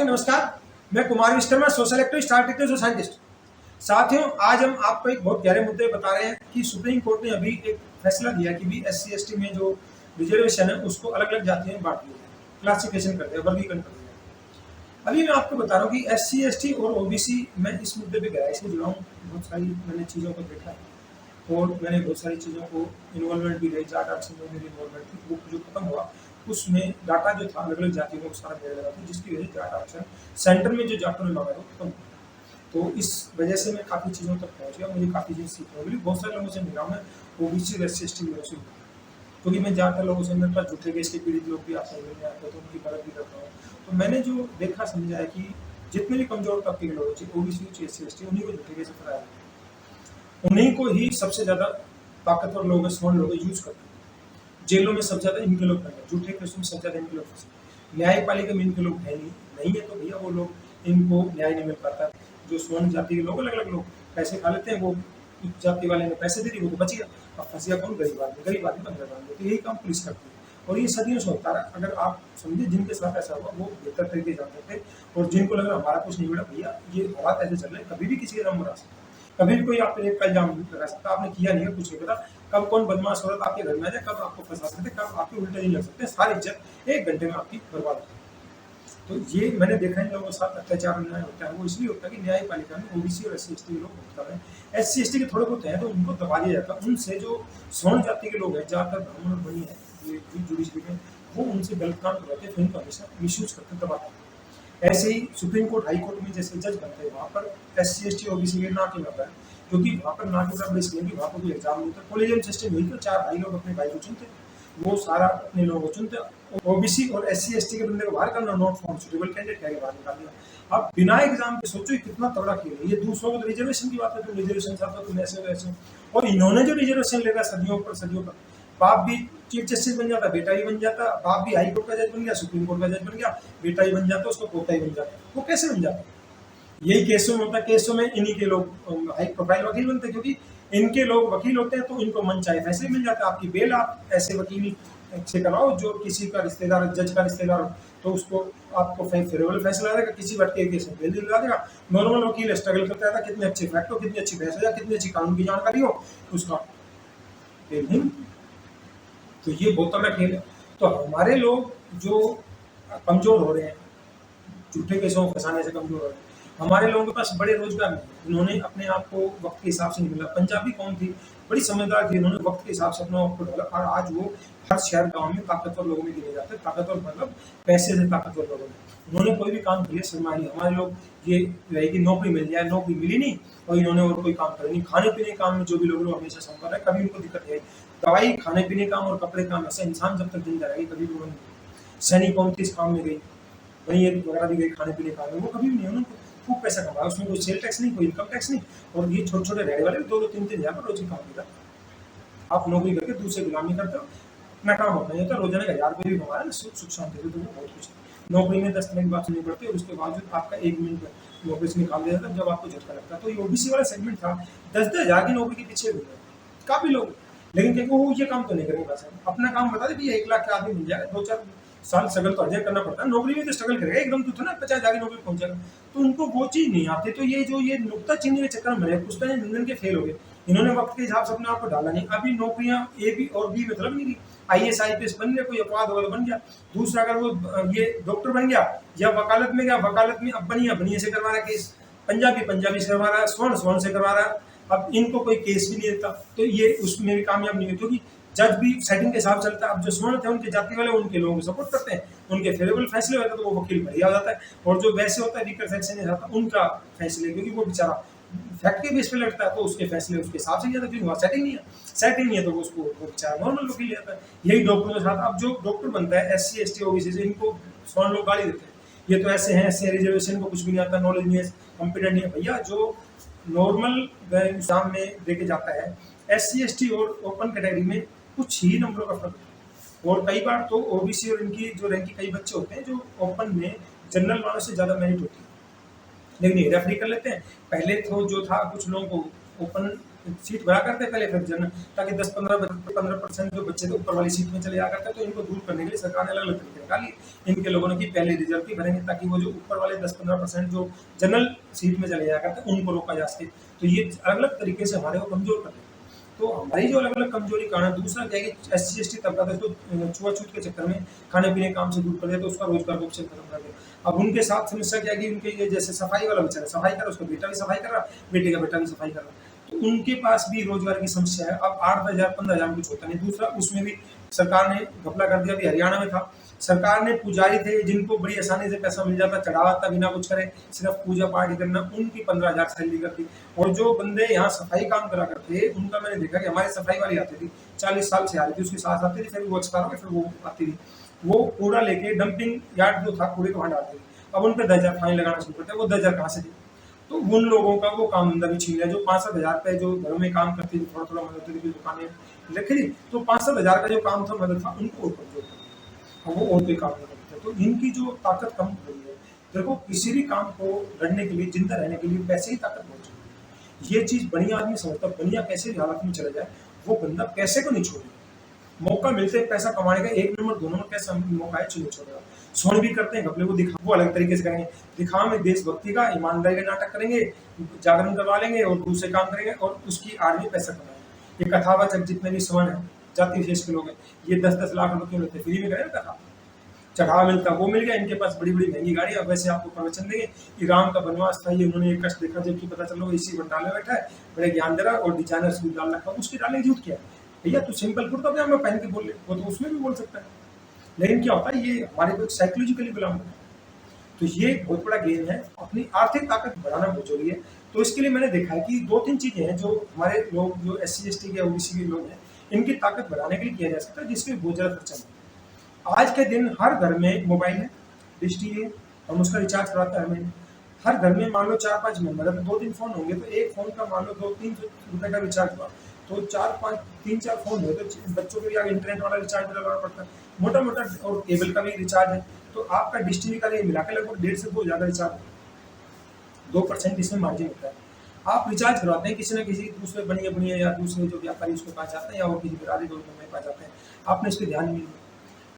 नमस्कार। मैं Kumar Vishwakarma, social activist, article और साइंटिस्ट। साथियों, आज हम आपको एक बहुत गहरे मुद्दे बता रहे हैं कि सुप्रीम कोर्ट ने अभी एक फैसला दिया कि भी एससी एसटी में जो रिजर्वेशन है उसको अलग अलग जातियों में बांट दिया जाए, क्लासिफिकेशन कर दिया, वर्गीकरण कर दिया। अभी मैं आपको बता रहा हूँ कि एससी एसटी और ओबीसी, मैं इस मुद्दे पर गहराई से जुड़ा हूँ। बहुत सारी मैंने चीज़ों को देखा है और मैंने बहुत सारी चीज़ों को इन्वॉल्वमेंट भी रही। जाट आरक्षण में मेरी इन्वॉल्वमेंट थी, वो जो खत्म हुआ उसमें डाटा जो था अलग अलग जातियों को सारा मेरे लगा था, जिसकी वजह से जाट आरक्षण सेंटर में जो जाटों ने मांगा वो खत्म हुआ। तो इस वजह से मैं काफ़ी चीज़ों तक पहुँच गया, मुझे काफ़ी चीज़ सीखने मिली। बहुत सारे लोगों से मिला मैं, OBC S C S T लोगों से, क्योंकि मैं ज़्यादातर लोगों से मेरे पास झूठे केस के पीड़ित लोग भी आते हैं, मिलने आते हैं, तो उनकी मदद भी करता हूँ। तो मैंने जो देखा समझा है कि जितने भी कमजोर तबके के लोग होते हैं, OBC S C S T, उन्हीं को झूठे केस कराया, उन्हीं को ही सबसे ज़्यादा ताकतवर लोग, स्मार्ट लोग यूज करते हैं। जेलों में सबसे ज़्यादा इनके लोग फंसे, झूठे केसों में सबसे ज़्यादा इनके लोग फंसे। न्यायपालिका में इनके लोग है नहीं है, तो भैया वो लोग, इनको न्याय नहीं मिल पाता। जो स्वर्ण जाति के लोग, अलग अलग लोग पैसे खा लेते हैं, वो उच्च जाति वाले ने पैसे दे दिए, वो तो बच गया। अब फंस गया कौन? गरीब आदमी। गरीब आदमी पंद्रह डाल देते, यही काम पुलिस करती है और ये सदियों से होता रहा। अगर आप समझे, जिनके साथ ऐसा हुआ वो बेहतर तरीके जानते थे, और जिनको लग रहा हमारा कुछ नहीं मिला, भैया ये हालात ऐसे चल रहे, कभी भी किसी का दम बढ़ा सकते, कभी भी कोई आप पे का इल्जाम लगा सकता। आपने किया नहीं है, कुछ नहीं पता कब कौन बदमाश औरत आपके घर में आ जाए, कब आपको फंसा सकते, कब आपके उल्टे नहीं लग सकते, सारी इज्जत एक घंटे में आपकी बर्बाद होती है। तो ये मैंने देखा है, लोगों के साथ अत्याचार अन्याय होता है, वो इसलिए होता है कि न्यायपालिका में ओबीसी और एससी एसटी के लोग बहुत कम हैं। एससी एसटी के थोड़े बहुत हैं तो उनको दबा दिया जाता है। उनसे जो स्वर्ण जाति के लोग हैं, ज़्यादातर ब्राह्मण और बनी है, ये जुडिशरी में, वो उनसे गलत काम करवाते हैं, फिर उनको हमेशा मिसयूज करते हैं, दबाते हैं। ऐसे ही सुप्रीम कोर्ट, हाई कोर्ट में जैसे जज बनते हैं, वहाँ पर एससी एसटी ओबीसी के ना के बराबर है, क्योंकि वहाँ पर ना के बराबर इसलिए कि वहाँ पर कोई एग्जाम नहीं होता। कॉलेजियम सिस्टम हुई तो चार भाई लोग अपने भाई को चुनते, वो सारा अपने लोगों को चुनते। ओबीसी और एससी एसटी के बंदे को बाहर करना, नॉट फॉर्म सुटेबल कैंडिडेट कह के बाहर निकाल दिया। अब बिना एग्जाम के सोचो कितना तगड़ा खेल है ये। दूसरों को तो रिजर्वेशन की बात है, तुम रिजर्वेशन चाहते हो, तुम ऐसे वैसे, और इन्होंने जो रिजर्वेशन लेगा सदियों पर सदियों पर, बाप भी चीफ जस्टिस बन जाता, बेटा ही बन जाता, बाप भी हाई कोर्ट का जज बन गया, सुप्रीम कोर्ट का जज बन गया, बेटा ही बन जाता, उसको पोता ही बन जाता। वो कैसे बन जाता? यही केसों में होता है। केसों में इन्हीं के लोग हाई प्रोफाइल वकील बनते हैं, क्योंकि इनके लोग वकील होते हैं, तो इनको मन चाहे फैसले मिल जाता है। आपकी बेल आप ऐसे वकील से कराओ जो किसी का रिश्तेदार, जज का रिश्तेदार हो, तो उसको आपको फेवरेबल फैसला देगा, किसी भटके केस में बेल दिला देगा। नॉर्मल वकील स्ट्रगल करता था, कितने अच्छे फैक्ट हो, कितनी अच्छी बहस हो, कितनी अच्छी कानून की जानकारी हो, उसका बेल नहीं। तो ये बहुत तगड़ा खेल है। तो हमारे लोग जो कमजोर हो रहे हैं, झूठे केसों को फंसाने से कमजोर हो रहे हैं, हमारे लोगों के पास बड़े रोजगार नहीं, उन्होंने अपने आप को वक्त के हिसाब से नहीं मिला। पंजाबी कौन थी, बड़ी समझदार थी, उन्होंने वक्त के हिसाब से अपने आप को ढाला, और आज वो हर शहर गांव में ताकतवर लोगों में गिने जाते हैं। ताकतवर मतलब पैसे से ताकतवर लोगों में। उन्होंने कोई भी काम किया शर्मा नहीं। हमारे लोग ये रहे कि नौकरी मिल जाए, नौकरी मिली नहीं और इन्होंने और कोई काम करे नहीं। खाने पीने काम में जो भी लोग हमेशा संपर्क है, कभी उनको दिक्कत नहीं। दवाई, खाने पीने काम और कपड़े काम, ऐसा इंसान जब तक जिंदा रहेगी कभी भी नहीं। सैनिक कौन थी, इस काम में गई, वहीं एक वगैरह भी गई खाने पीने काम में, वो कभी भी नहीं। उन्होंने खूब पैसा कमाया, उसमें कोई सेल टैक्स नहीं, कोई इनकम टैक्स नहीं। और ये छोटे छोटे रेहड़ी वाले 2-2 3-3 हज़ार रोज की कमाई करते। आप नौकरी करके दूसरे गुलामी करते हो, अपना काम अपना ही होता है। रोजाना 1000 रुपये भी कमा रहे हैं, सुख शांति से, तो वो बहुत कुछ है। नौकरी में 10 तरह की बात सुननी पड़ती है, उसके बावजूद आपका 1 मिनट नौकरी से निकाल दिया जाता है जब आपको झटका लगता है। तो ये ओबीसी वाला सेगमेंट था, 10-10 हज़ार की नौकरी के पीछे घूम रहे काफी लोग, लेकिन कहेंगे वो ये काम तो नहीं करेंगे। बस अपना काम बता दे भैया, 1 लाख का आदमी मिल जाएगा, 2-4 साल स्ट्रगल तो अर्जेंट करना पड़ता है। नौकरी में तो स्ट्रगल करेगा एकदम, तो ना 50 हज़ार की नौकरी पहुंच जाएगा। तो उनको वो चीज नहीं आती। तो ये जो ये नुकता चीनी के चक्कर में पुष्पा निंदन के फेल हो गए। इन्होंने वक्त के हिसाब से अपने आप को डाला नहीं। अभी नौकरियां ए बी और बी मतलब नहीं की, आईएएस आईपीएस बन गया, कोई अपराध होगा तो बन गया। दूसरा, अगर वो ये डॉक्टर बन गया या वकालत में गया, वकालत में अब बनिया से करवा रहा है केस, पंजाबी से करवा रहा है, स्वर्ण से करवा रहा है। अब इनको कोई केस भी नहीं देता, तो ये उसमें भी कामयाब नहीं हुई, क्योंकि जज भी सेटिंग के हिसाब चलता है। अब जो स्वर्ण थे उनके जाति वाले उनके लोगों को सपोर्ट करते हैं, उनके फेवरेबल फैसले होते हैं तो वो वकील बढ़िया हो जाता है। और जो वैसे होता है वीकर सेक्शन में जाता है, उनका फैसले, क्योंकि वो बेचारा फैक्ट के बेस पे लड़ता है, तो उसके फैसले उसके हिसाब से जाता है, क्योंकि वहाँ सेटिंग नहीं है तो वो उसको वो बेचारा नॉर्मल वकील जाता है। यही डॉक्टर के साथ। अब जो डॉक्टर बनता है एससी एसटी ओबीसी से, इनको स्वर्ण लोग गाली देते हैं, ये तो ऐसे हैं, ऐसे रिजर्वेशन को कुछ भी नहीं आता, नॉलेज नहीं है, कंप्यूटर नहीं है। भैया जो नॉर्मल एग्जाम में देके जाता है, एससी एसटी और ओपन कैटेगरी में कुछ ही नंबरों का फर्क है। और कई बार तो ओबीसी और इनकी जो रैंक के कई बच्चे होते हैं जो ओपन में जनरल वालों से ज़्यादा मेरिट होती है, लेकिन ये रेफरी कर लेते हैं। पहले तो जो था, कुछ लोगों को ओपन सीट बढ़ा करते पहले, फिर जन ताकि 10-15% जो बच्चे थे ऊपर वाली सीट में चले जा करते, तो इनको दूर करने के लिए सरकार ने अलग अलग तरीके निकाली। इनके लोगों ने की पहले रिजर्व की भरेंगे, ताकि वो जो ऊपर वाले 10-15% जो जनरल सीट में चले जा करते उनको रोका जा सके। तो ये अलग अलग तरीके से हमारे को कमजोर कर देते। तो हमारी जो अलग अलग कमजोरी कारण, दूसरा क्या है कि SC ST तबका था तो छुआछूत के चक्कर में खाने पीने काम से दूर कर दिया, तो उसका रोजगार को खत्म कर दिया। अब उनके साथ समस्या क्या है कि उनके ये जैसे सफाई वाला बेचारा सफाई कर रहा, उसका बेटा भी सफाई कर रहा, बेटे का बेटा भी सफाई कर रहा, तो उनके पास भी रोजगार की समस्या है। अब 8-10,000 15,000 कुछ होता नहीं। दूसरा, उसमें भी सरकार ने घपला कर दिया। अभी हरियाणा में था, सरकार ने पुजारी थे जिनको बड़ी आसानी से पैसा मिल जाता, चढ़ावा था बिना कुछ करे, सिर्फ पूजा पाठ ही करना, उनकी 15,000 सैलरी कर दी। और जो बंदे यहाँ सफाई काम करा करते उनका मैंने देखा कि हमारी सफाई वाली आती थी, 40 साल से आ रही थी, उसकी सास आती थी, फिर वो एक्सपायर हो गई, फिर वो आती थी, वो कूड़ा लेके डंपिंग यार्ड जो था कूड़े को वहां डालती थी। अब उन पर 10,000 फाइन लगाना शुरू करते, वो 10,000 कहाँ से दी? तो उन लोगों का वो काम धंधा भी छीन लिया। जो 5-7 हज़ार रुपए जो घरों में काम करती थी, थोड़ा थोड़ा मदद होती थी, दुकानें रखी थी, तो 5-7 हज़ार का जो काम था, मदद था, उनको और कमजोर कर दिया। और वो और कोई काम नहीं करते। तो इनकी जो ताकत कम हो रही है। देखो, किसी भी काम को लड़ने के लिए, जिंदा रहने के लिए पैसे ही ताकत बहुत जरूरी है। ये चीज बढ़िया आदमी समझता, बढ़िया कैसे भी हालत में चला जाए, वो बंदा पैसे को नहीं छोड़ेगा। मौका मिलते पैसा कमाने का 1 नंबर 2 नंबर पैसा मौका है, नहीं छोड़ेगा। सोन भी करते हैं, घपले को दिखा वो अलग तरीके से करेंगे। दिखावा में देशभक्ति का, ईमानदारी का नाटक करेंगे, जागरण करवा लेंगे और दूसरे काम करेंगे, और उसकी आड़ में पैसा कमाएंगे। ये कथावाचक जितने भी सवन है, जाति विशेष के लोग हैं, ये 10-10 लाख रुपए क्यों लेते? फ्री में करें कथा, चढ़ावा मिलता वो मिल गया। इनके पास बड़ी बड़ी महंगी गाड़ी। अब वैसे आपको प्रवचन देंगे कि राम का वनवास था, ये उन्होंने एक कष्ट देखा, जबकि पता चलो इसी बंडाल में बैठा है, बड़े ज्ञान दे रहा और डिजाइनर सूट डाल रखा, उसकी डालने की जरूरत क्या है? भैया तू सिंपल कुर्ता पजामा पहन के बोल ले, वो तो उसमें भी बोल सकता है। लेकिन क्या होता है, ये हमारे को साइकोलॉजिकली गुलाम होता है। तो ये बहुत बड़ा गेम है। अपनी आर्थिक ताकत बढ़ाना बहुत जरूरी है। तो इसके लिए मैंने देखा है कि 2-3 चीजें हैं जो हमारे लोग, जो SC ST के OBC के लोग हैं, इनकी ताकत बढ़ाने के लिए किया जा सकता है, जिसमें बहुत ज्यादा खर्चा नहीं। आज के दिन हर घर में मोबाइल है, डिश टीवी है, हम उसका रिचार्ज कराते हैं हर महीने। हर घर में मान लो 4-5 मेंबर है, तो 2-3 फोन होंगे, तो एक फोन का मान लो 200-300 रुपए का रिचार्ज हुआ, तो 3-4 फोन हुए, तो बच्चों के लिए आगे इंटरनेट वाला रिचार्ज भी लगाना पड़ता है, मोटा मोटा, और केबल का भी रिचार्ज है। तो आपका डिश टीवी का मिला के लगभग 1.5 से 2 ज्यादा रिचार्ज, 2% इसमें मार्जिन होता है। आप रिचार्ज करवाते हैं किसी न किसी दूसरे बनिए बनिए या दूसरे जो व्यापारी उसके पास जाते हैं, या वो किसी बिरादरी दोस्त में पास जाते हैं, आपने इस पर ध्यान नहीं दिया।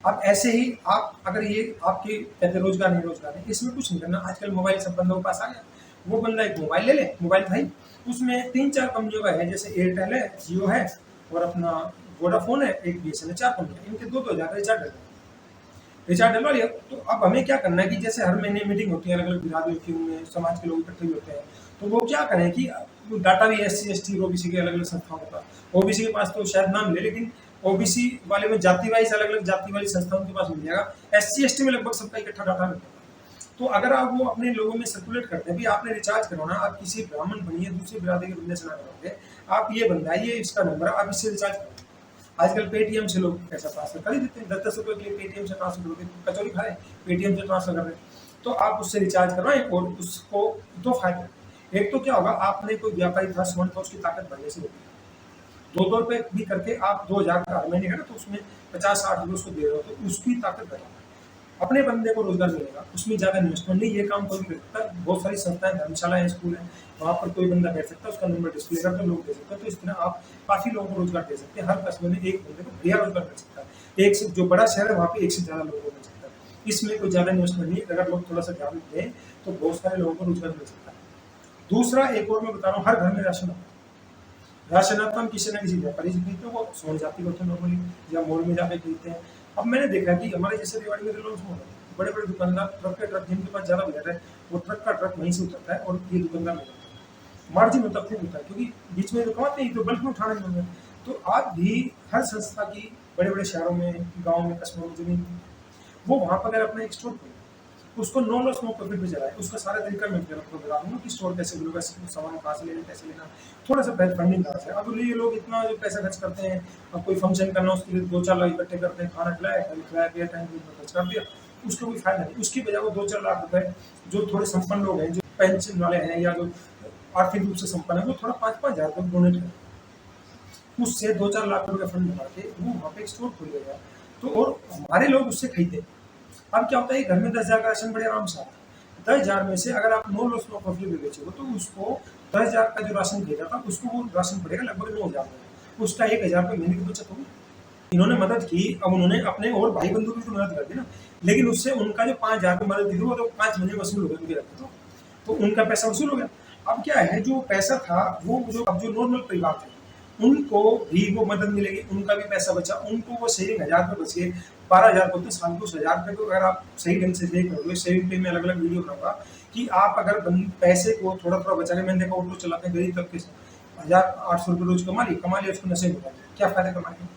अब ऐसे ही आप, अगर ये आपके कहते रोजगार नहीं, रोजगार नहीं, इसमें कुछ नहीं करना। आजकल मोबाइल सब बंदों के पास आ गया, वो बंदा एक मोबाइल ले ले, मोबाइल भाई, उसमें 3-4 कंपनियों का है, जैसे एयरटेल है, जियो है, और अपना वोडाफोन है, एक BSNL, 4 कंपनियां, इनके 2-2 हज़ार रिचार्ज डलवा लिया। तो अब हमें क्या करना है कि जैसे हर महीने मीटिंग होती है, अलग अलग बिरादरियों की, उनमें समाज के लोग इकट्ठे होते हैं, तो वो क्या करें कि डाटा भी SC ST और OBC के अलग अलग संस्थाओं के पास, OBC के पास तो शायद ना मिले, लेकिन OBC वाले में जाति वाइज अलग अलग जाति वाली संस्थाओं के पास मिल जाएगा। SC ST में लगभग सबका इकट्ठा डाटा मिलता है। तो अगर आप वो अपने लोगों में सर्कुलेट करते हैं, भी आपने रिचार्ज करवाना, आप किसी ब्राह्मण बनिए, दूसरी बिरादरी के बंदे से ना करवाओगे, आप ये बंदा है, ये इसका नंबर, आप इससे रिचार्ज करो। आजकल पेटीएम से लोग पैसा ट्रांसफर कर ही देते हैं, 10-10 रुपए के लिए पेटीएम से ट्रांसफर करते हैं, कचौरी खा रहे हैं, पेटीएम से ट्रांसफर कर रहे हैं। तो आप उससे रिचार्ज करवाएं, और उसको 2 फायदे। एक तो क्या होगा, आपने कोई व्यापारी था, स्वर्ण था, उसकी ताकत बढ़ने से होगी। 2-2 रुपए भी करके आप 2,000 का हर महीने का ना, तो उसमें 50-60 रुपये उसको दे रहे हो, तो उसकी ताकत बढ़ेगी। अपने बंदे को रोजगार मिलेगा, उसमें ज्यादा इन्वेस्टमेंट नहीं, ये काम कोई भी कर सकता है। बहुत सारी संस्थाएं, धर्मशालाएं, स्कूल है, वहाँ पर कोई बंदा बैठ सकता है, उसका नंबर डिस्प्ले करके लोग दे सकते हैं। तो इस तरह आप काफी लोगों को रोजगार दे सकते हैं। हर कस्बे में एक बंदे को बढ़िया रोजगार मिल सकता है। एक से जो बड़ा शहर है, वहाँ पे 1 से ज्यादा लोगों को मिल सकता है। इसमें कोई ज्यादा इन्वेस्टमेंट नहीं, अगर लोग थोड़ा सा ध्यान दें तो बहुत सारे लोगों को रोजगार मिल सकता है। दूसरा, एक और मैं बता रहा हूँ, हर घर में राशन आता है। राशन आता हम किसी न किसी व्यापारी से खरीदते हैं, वो सोन जाति को नॉर्मली, या मॉल में जाके खरीदते हैं। अब मैंने देखा कि हमारे जैसे रेवाड़ी में लोग बड़े बड़े दुकानदार, ट्रक के ट्रक, जिनके पास ज्यादा बजट है, वो ट्रक का ट्रक वहीं से उतरता है, और ये दुकानदार ले जाता है। मार्जिन होता खूब होता है, क्योंकि बीच में तो कमाते नहीं, तो बल्क में उठाना नहीं होगा। तो आप भी हर संस्था की, बड़े बड़े शहरों में, गाँव में, कस्बों में जमीन, वो वहाँ पर अगर अपना एक स्टोर खोले, उसको नो लॉस नो प्रॉफिट में चलाए। उसका सारा तरीका मैं आपको बता दूंगा कि स्टोर कैसे खुलेगा, सामान कहाँ से लेना, कैसे लेना, थोड़ा सा फंडिंग कहाँ से। अब ये लोग इतना जो पैसा खर्च करते हैं, अब कोई फंक्शन करना, उसके लिए 2-4 लाख इकट्ठे करते हैं, खाना खिलाया पिया, टाइम खर्च कर दिया, उसका कोई फायदा नहीं। उसकी बजाय वो 2-4 लाख रुपए, जो थोड़े संपन्न लोग हैं, जो पेंशन वाले हैं, या जो आर्थिक रूप से संपन्न है, वो थोड़ा 5-5 हज़ार रुपये डोनेट करें, उससे 2-4 लाख रुपए का फंड बना के वो वहाँ पे एक स्टोर खोल देगा। तो और हमारे लोग उससे खरीदते। अब क्या होता है, घर में 10,000 का राशन बड़े आराम से आता है, 10,000 में से अगर आप नो लॉस नो प्रॉफिट में बेचोगे तो उसको 10,000 का जो राशन भेजा था उसको वो राशन पड़ेगा लगभग 9,000 में, उसका 1,000 रुपये महीने की बचत होगी। इन्होंने मदद की, अब उन्होंने अपने और भाई बंधु की तो मदद कर दी ना, लेकिन उससे उनका जो 5,000 रुपये मदद की थी वो तो 5 महीने वसूल हो गए उनके रखते तो उनका पैसा वसूल हो गया। अब क्या है, जो पैसा था वो जो अब जो नॉर्मल परिवार थे उनको भी वो मदद मिलेगी, उनका भी पैसा बचा, उनको वो सेविंग 1,000 रुपये बच गए। 12,000 बोलते साल को 1,000 रुपये को अगर आप सही ढंग से देख रहे हो, सेविंग पे मैं अलग अलग वीडियो बनाऊंगा कि आप अगर पैसे को थोड़ा थोड़ा बचा के, मैंने देखा ऑटो चलाते हैं गरीब तबके से 1,800 रुपये रोज कमा लिया उसको नशे में लगा दिया, क्या फायदा कमा लिया।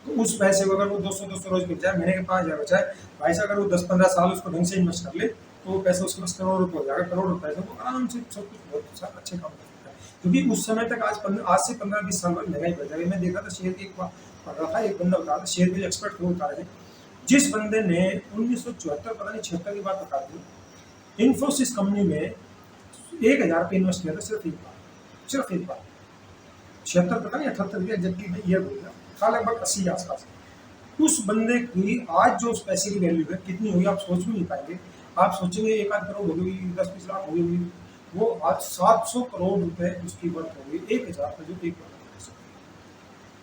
तो उस पैसे को अगर वो 200 रोज बचाए, महीने के 5,000 बचाए, भाई साहब अगर वो 10-15 साल उसको ढंग से इन्वेस्ट कर ले तो वो पैसा उसके पास करोड़ रुपये हो जाएगा। करोड़ रुपये से वो आराम से सब कुछ बहुत अच्छे काम कर सकता है, क्योंकि उस समय तक आज से 15-20 साल बाद महंगाई बढ़ जाएगी। मैं देखा था शेयर की एक बार पढ़ रहा था, एक बंदा बता रहा था, शेयर के एक्सपर्ट थे, बता रहे थे जिस बंदे ने 1974 पता नहीं 76 की बात बता दी, इन्फोसिस कंपनी में 1,000 रुपये इन्वेस्ट किया था सिर्फ एक बार 76 पता नहीं 78 की एग्जैक्टली मैं ईयर बोल रहा था, लगभग 80 के आसपास। उस बंदे की आज जो उस पैसे की वैल्यू है कितनी होगी आप सोच भी नहीं पाएंगे। आप सोचेंगे 1 आध करोड़ होगी, 10-20 लाख होगी, वो आज 700 करोड़ रुपए उसकी वर्थ होगी 1,000 का जो एक बार।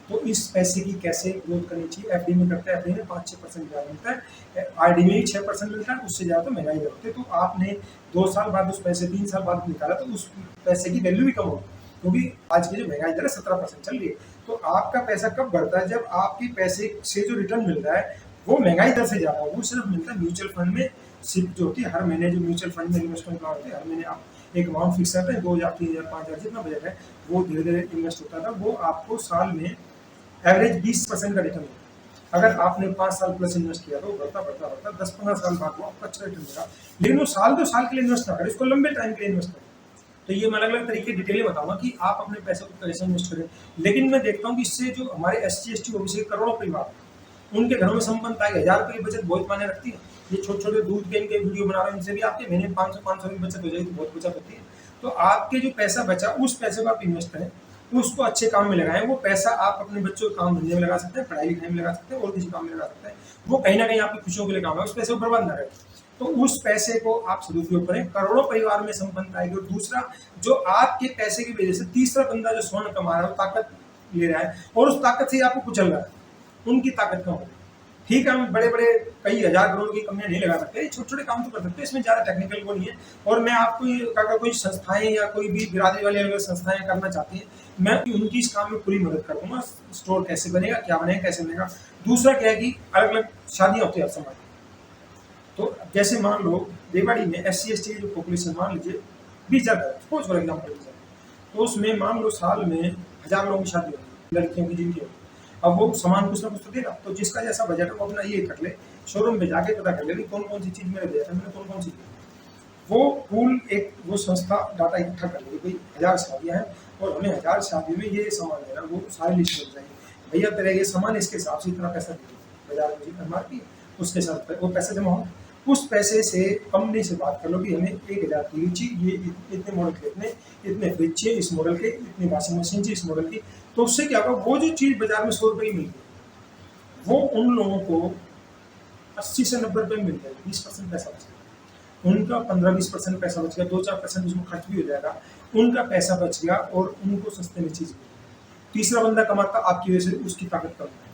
तो इस पैसे की कैसे ग्रोथ करनी चाहिए। एफडी में करते हैं, एफडी में 5-6% ब्याज मिलता है, आरडी में भी 6% मिलता है, उससे ज़्यादा तो महंगाई लगती है। तो आपने 2 साल बाद उस पैसे 3 साल बाद निकाला तो उस पैसे की वैल्यू भी कम होगी, क्योंकि आज की जो महंगाई दर है 17% चल रही है। तो आपका पैसा कब बढ़ता है, जब आपकी पैसे से जो रिटर्न मिल रहा है वो महंगाई दर से ज़्यादा, वो सिर्फ मिलता है म्यूचुअल फंड में। सिर्फ जो होती है हर महीने जो म्यूचुअल फंड में इन्वेस्टमेंट का होता है, हर महीने आप एक अमाउंट फिक्स करते हैं, 2,000, 3,000, 5,000 जितना बजट है वो धीरे धीरे इन्वेस्ट होता था। वो आपको साल में एवरेज 20% का रिटर्न होगा। अगर आपने 5 साल प्लस इन्वेस्ट किया तो बढ़ता बढ़ता बढ़ता 10-15 साल बाद वो आपको अच्छा रिटर्न देगा। लेकिन वो साल 2 साल के लिए इन्वेस्ट ना करें, इसको लंबे टाइम के लिए इन्वेस्ट करें। तो ये मैं अलग अलग तरीके डिटेल में बताऊंगा कि आप अपने पैसे को कैसे इन्वेस्ट करें। लेकिन मैं देखता हूँ कि इससे जो हमारे SC/ST ओबीसी के करोड़ों परिवार उनके घरों में संपन्न आएगा, 1,000 रुपये की बचत बहुत मायने रखती है। ये छोटे छोटे दूध के इनके वीडियो बना रहे हैं, इनसे भी आपके महीने 500 की बचत हो जाएगी, तो बहुत बचत होती है। तो आपके जो पैसा बचा उस पैसे को आप इन्वेस्ट करें, उसको अच्छे काम में लगाएं। वो पैसा आप अपने बच्चों के काम धंधे में लगा सकते हैं, पढ़ाई लिखाई में लगा सकते हैं, और किसी काम में लगा सकते हैं। वो कहीं ना कहीं आपकी खुशियों के लिए काम है, उस पैसे को बर्बाद ना करें। तो उस पैसे को आप सदुपयोग करें, करोड़ों परिवार में संपन्न आएगी। और दूसरा, जो आपके पैसे की वजह से तीसरा बंदा जो स्वर्ण कमा रहा है वो ताकत ले रहा है और उस ताकत से आपको कुचल रहा है, उनकी ताकत कम होगी। ठीक है, हम बड़े बड़े कई हजार करोड़ की कंपनियां नहीं लगा सकते, छोटे छोटे काम तो कर सकते हैं, इसमें ज़्यादा टेक्निकल वो नहीं है। और मैं आपको अगर कोई संस्थाएं या कोई भी बिरादरी वाले अगर संस्थाएं करना चाहती हैं, मैं उनकी इस काम में पूरी मदद कर दूंगा। स्टोर कैसे बनेगा, क्या बनेगा, कैसे बनेगा। दूसरा क्या है कि अलग अलग शादियाँ होती है हर समाज। तो जैसे मान लो रेवाड़ी में SC/ST की जो पॉपुलेशन मान लीजिए 20,000 सपोज फॉर एग्जाम्पल, तो उसमें मान लो साल में 1,000 लोगों की शादी होगी, लड़कियों की जिनकी होगी। अब वो सामान कुछ ना कुछ तो देगा, तो जिसका जैसा बजट है वो अपना ये कर ले, शोरूम पे जाके पता कर ले कौन कौन सी चीज़ मेरे बजट है, मैंने कौन कौन सी वो पूल एक वो संस्था डाटा इकट्ठा कर लेगी, भाई 1,000 शादियाँ हैं और हमें 1,000 शादी में ये सामान लेना, वो सारी लिस्ट बन जाएगी। भैया तेरा ये सामान इसके हिसाब से इतना पैसा दे बाजार में MRP, उसके साथ वो पैसा जमा हो। उस पैसे से कंपनी से बात कर लो कि हमें 1,000 टीवी चाहिए, ये इतने मॉडल के, इतने फ्रिज चाहिए इस मॉडल के, इतनी वॉशिंग मशीन चाहिए इस मॉडल की। तो उससे क्या होगा, वो जो चीज़ बाजार में 100 रुपये की मिलती है वो उन लोगों को 80 से 90 रुपये में मिल जाएगी, 20% पैसा बच गया उनका, 15-20% पैसा बच गया, 2-4% उसमें खर्च भी हो जाएगा, उनका पैसा बच गया और उनको सस्ते में चीज़ मिली। तीसरा बंदा कमाता आपकी वजह से, उसकी ताकत कम है।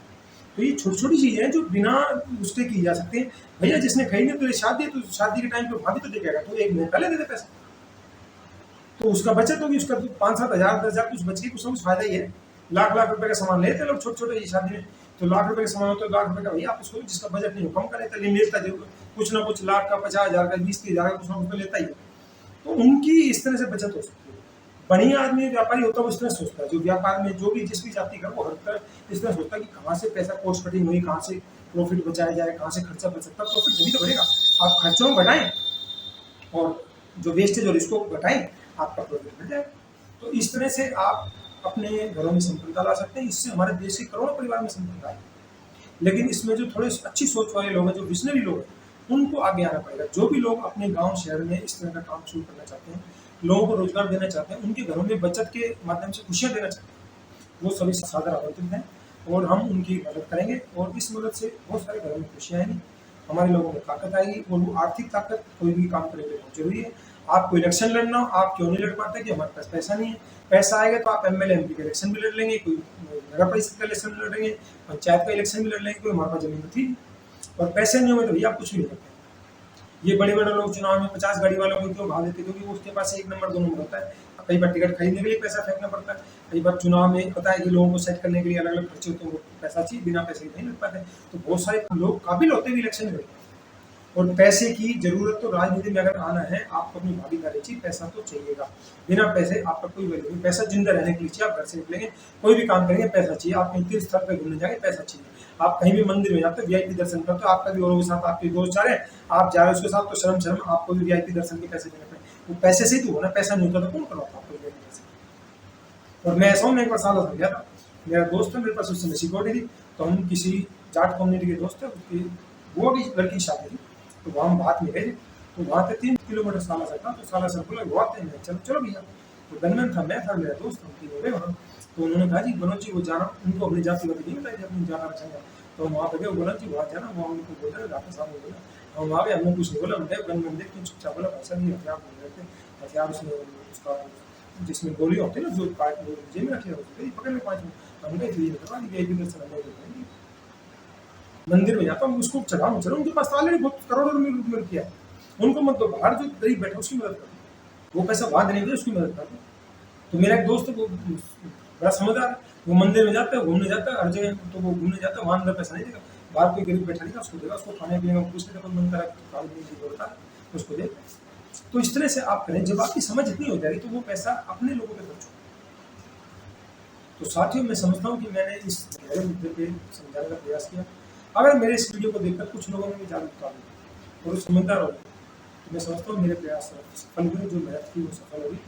तो ये छोटी छोटी चीज़ें हैं जो बिना उसके की जा सकती हैं। भैया जिसने खरीदे तो शादी है, तो शादी के टाइम पे भाभी तो देखेगा, तो 1 महीने पहले दे दे पैसा, तो उसका बचत होगी, उसका 5-7 हज़ार 10,000 कुछ बच गई, कुछ ना कुछ फायदा ही है। लाख लाख रुपए का सामान लेते लोग छोटे छोटे शादी में, तो लाख रुपए का सामान होता है, लाख रुपए का भैया आप उसको जिसका बजट नहीं हो कम कर लेता, लेकिन लेता जरूर कुछ ना कुछ, लाख का 50,000 का 20-30,000 का कुछ ना कुछ तो लेता ही है। तो उनकी इस तरह से बचत हो सकती है। बढ़िया आदमी व्यापारी होता है वो इस तरह सोचता है, जो व्यापार में जो भी जिस भी जाति का वो हर तरह इस तरह सोचता है कि कहाँ से पैसा कॉस्ट कटिंग हुई, कहाँ से प्रॉफिट बचाया जाए, कहाँ से खर्चा बच सकता है। प्रॉफिट तभी तो बढ़ेगा, आप खर्चों में बढ़ाएं और जो वेस्टेज और इसको घटाएं, आपका प्रॉफिट बढ़ जाए। तो इस तरह से आप अपने घरों में संपन्नता ला सकते हैं, इससे हमारे देश के करोड़ों परिवार में संपन्नता आए। लेकिन इसमें जो थोड़े अच्छी सोच वाले लोग हैं, जो विजनरी लोग हैं, उनको आगे आना पड़ेगा। जो भी लोग अपने गांव शहर में इस तरह का काम शुरू करना चाहते हैं, लोगों को रोजगार देना चाहते हैं, उनके घरों में बचत के माध्यम से खुशियाँ देना चाहते हैं, वो सभी सादर आमंत्रित हैं और हम उनकी मदद करेंगे और इस मदद से बहुत सारे घरों में खुशियाँ आएंगी हमारे लोगों में ताकत आएगी, और वो आर्थिक ताकत कोई भी काम करने के लिए बहुत जरूरी है। आपको इलेक्शन लड़ना हो, आप क्यों नहीं लड़ पाते कि हमारे पास पैसा नहीं है। पैसा आएगा तो आप एमएलए एमपी का इलेक्शन भी लड़ लेंगे, कोई नगर परिषद का इलेक्शन भी लड़ेंगे, पंचायत का इलेक्शन भी लड़ लेंगे, कोई हमारे पास जमीन थी, और पैसे नहीं होंगे तो भैया आप कुछ भी नहीं करते। ये बड़े बड़े लोग चुनाव में 50 गाड़ी वालों को क्यों भाव देते, क्योंकि उसके पास 1 नंबर 2 नंबर होता है। कई बार टिकट खरीदने के लिए पैसा फेंकना पड़ता है, कई बार चुनाव में पता है कि लोगों को सेट करने के लिए अलग अलग खर्चे होते हैं, वो पैसा चाहिए, बिना पैसे के नहीं लड़ पाते। तो बहुत सारे लोग काबिल होते भी इलेक्शन में, और पैसे की जरूरत तो राजनीति में अगर आना है, आपको अपनी भागीदारी चाहिए, पैसा तो चाहिएगा। बिना पैसे आपका कोई वैल्यू नहीं। पैसा जिंदा रहने के लिए चाहिए, आप घर से निकलेंगे कोई भी काम करेंगे पैसा चाहिए, आप कहीं तीर्थ स्थल पर घूमने जाएंगे पैसा चाहिए, आप कहीं भी मंदिर में जाते हो वीआईपी दर्शन करते हो, आपका भी औरों के साथ आपके दोस्त जा रहे हैं, आप जा रहे हो उसके साथ, तो शर्म शर्म आपको भी वीआईपी दर्शन के पैसे देने पड़े। वो पैसे से ही तो होना, पैसा नहीं होता तो कौन करवाता आपको वीआईपी दर्शन। और मैं ऐसा हूँ, मैं एक बार साल गया था, मेरा दोस्त है, मेरे पास उस समय सिक्योरिटी थी, तो हम किसी जाट कम्युनिटी के दोस्त थे, उसकी वो भी लड़की की शादी थी, तो वहाँ हम बात में गए, तो वहाँ से 3 किलोमीटर सालासर था, तो सालासर बोला वो आते हैं, चलो चलो भैया। तो गनमैन था, मैं था, मेरा दोस्त, हम 3 हो गए वहाँ। तो उन्होंने कहा जी मनोज जी वो जाना, उनको अपनी जाति वाति नहीं बताई, अपनी जाना चाहिए। तो हम वहाँ पे गए, वो बोला जी वहाँ जाना, वहाँ उनको बोल रहे डॉक्टर साहब ने बोला, हम वहाँ गए, हमने कुछ नहीं बोला, हमने गनमैन देख के चुपचाप बोला भाई साहब ये हथियार बोल रहे थे, हथियार उसमें उसका जिसमें गोली होती है ना, जो पार्ट जेब में रखे होते पकड़ में 5 मिनट हमने ये करवा वीआईपी दर्शन हमने दिखाएंगे। मंदिर में जाता हूँ, उसको चढ़ाऊँ चलो, उनके पास ऑलरेडी बहुत करोड़ों रुपये किया है, उनको मत दो, बाहर जो गरीब बैठा उसकी मदद करो, वो पैसा वहाँ देने के लिए उसकी मदद कर दो। तो मेरा एक दोस्त है, वो बड़ा समझदार है, वो मंदिर में जाता है, घूमने जाता है हर जगह, तो वो घूमने जाता है, वहाँ अंदर पैसा नहीं देगा, बाहर कोई गरीब बैठा नहीं, उसको देगा, उसको खाने पीने का पूछने का मन करा होता है उसको दे। तो इस तरह से आप करें, जब आपकी समझ इतनी हो जाएगी तो वो पैसा अपने लोगों पे खर्च हो। तो साथियों मैं समझता हूँ कि मैंने इस गहरे मुद्दे पे समझाने का प्रयास किया। अगर मेरे इस वीडियो को देखकर कुछ लोगों ने भी जागरूकता हुई और समझदार हो, तो मैं समझता हूँ मेरे प्रयास सफल हुए, जो मेहनत की वो सफल हुई।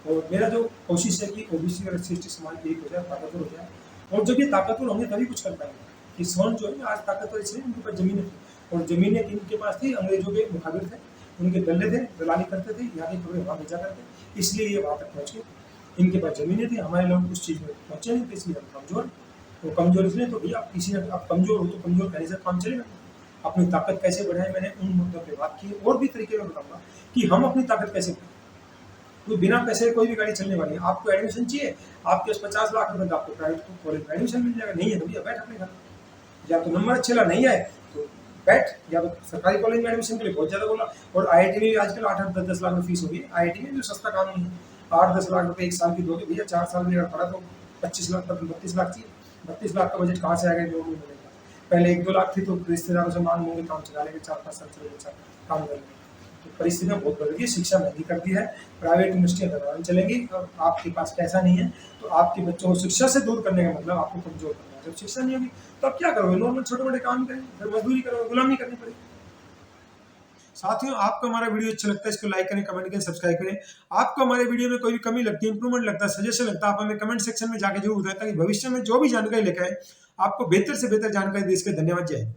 और मेरा जो कोशिश है कि ओबीसी और एससी एसटी समाज एक हो जाए, ताकतवर हो जाए, और जब ये ताकतवर होंगे तभी कुछ कर पाएंगे। कि सोन जो है आज ताकतवर इसलिए उनके पास जमीनें थी, और जमीनें इनके पास थी, अंग्रेजों के मुखाबिर थे, उनके दल्ले थे, दलाली करते थे, यहाँ की खबरें वहाँ भेजा करते, इसलिए ये वहाँ तक पहुँच गए। इनके पास जमीनें थी, हमारे लोग उस चीज़ में पहुँचे नहीं थे, इसलिए हम कमजोर। वो कमजोर इसलिए, तो भैया किसी ने आप कमजोर हो तो कमजोर कहने से काम चलेगा। अपनी ताकत कैसे बढ़ाएं, मैंने उन मुद्दों पे बात की, और भी तरीके में बताऊंगा कि हम अपनी ताकत कैसे बढ़ाएं। तो बिना पैसे कोई भी गाड़ी चलने वाली है। आपको एडमिशन चाहिए, आपके पास 50 लाख रुपए, आपको प्राइवेट कॉलेज में एडमिशन मिल जाएगा। नहीं है तो भैया बैठ अपने घर, या तो नंबर अच्छे ला, नहीं आए तो बैठ, या तो सरकारी कॉलेज में एडमिशन के लिए बहुत ज़्यादा बोला। और आईआईटी में भी आजकल 8-8, 10-10 लाख में फीस होगी। आईआईटी में जो सस्ता काम नहीं है, 8-10 लाख रुपए 1 साल की दोगे भैया, 4 साल में अगर पढ़ा तो 25 लाख, 32 लाख चाहिए। 32 लाख का बजट कहाँ से आएगा, जो नहीं मिलेगा। पहले 1-2 लाख थी तो रिश्तेदारों से मांग मूंगे, काम चला लेंगे, 4-5 साल चले अच्छा काम कर लेंगे। तो परिस्थितियाँ बहुत बदल गई, शिक्षा महंगी कर दी है, प्राइवेट यूनिवर्सिटियाँ दरबार चलेंगी। और आपके पास पैसा नहीं है तो आपके बच्चों को शिक्षा से दूर करने का मतलब आपको कमजोर करना है। जब शिक्षा नहीं होगी तो आप क्या करोगे, नॉर्मल छोटे मोटे काम करेंगे, फिर मजदूरी करोगे, गुलामी करनी पड़ेगी। साथियों आपको हमारा वीडियो अच्छा लगता है, इसको लाइक करें, कमेंट करें, सब्सक्राइब करें। आपको हमारे वीडियो में कोई भी कमी लगती है, इंप्रूवमेंट लगता है, सजेशन लगता है, आप हमें कमेंट सेक्शन में जाकर जरूर बताएं, ताकि भविष्य में जो भी जानकारी लेकर आए आपको बेहतर से बेहतर जानकारी दे सके। धन्यवाद, जय हिंद।